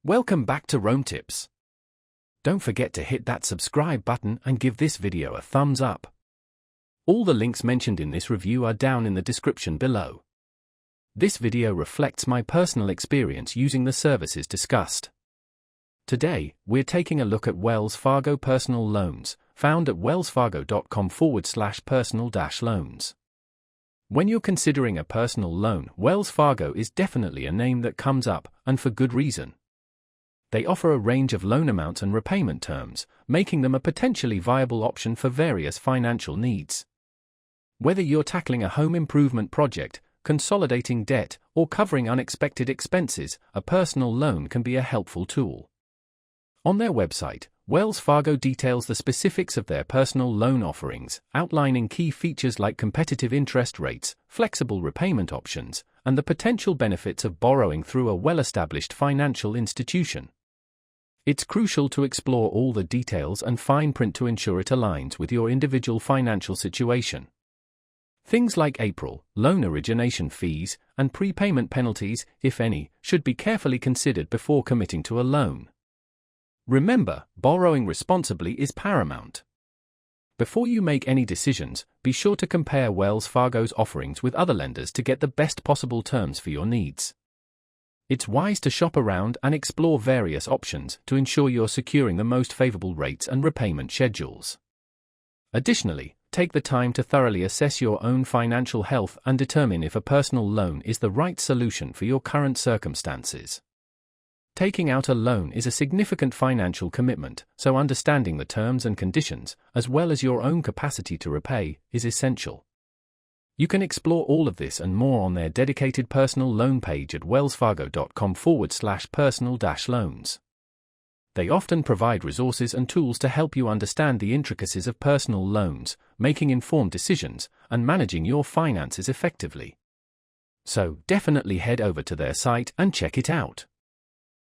Welcome back to Rome Tips. Don't forget to hit that subscribe button and give this video a thumbs up. All the links mentioned in this review are down in the description below. This video reflects my personal experience using the services discussed. Today, we're taking a look at Wells Fargo Personal Loans, found at wellsfargo.com/personal-loans. When you're considering a personal loan, Wells Fargo is definitely a name that comes up, and for good reason. They offer a range of loan amounts and repayment terms, making them a potentially viable option for various financial needs. Whether you're tackling a home improvement project, consolidating debt, or covering unexpected expenses, a personal loan can be a helpful tool. On their website, Wells Fargo details the specifics of their personal loan offerings, outlining key features like competitive interest rates, flexible repayment options, and the potential benefits of borrowing through a well-established financial institution. It's crucial to explore all the details and fine print to ensure it aligns with your individual financial situation. Things like April, loan origination fees, and prepayment penalties, if any, should be carefully considered before committing to a loan. Remember, borrowing responsibly is paramount. Before you make any decisions, be sure to compare Wells Fargo's offerings with other lenders to get the best possible terms for your needs. It's wise to shop around and explore various options to ensure you're securing the most favorable rates and repayment schedules. Additionally, take the time to thoroughly assess your own financial health and determine if a personal loan is the right solution for your current circumstances. Taking out a loan is a significant financial commitment, so understanding the terms and conditions, as well as your own capacity to repay, is essential. You can explore all of this and more on their dedicated personal loan page at wellsfargo.com/personal-loans. They often provide resources and tools to help you understand the intricacies of personal loans, making informed decisions, and managing your finances effectively. So, definitely head over to their site and check it out.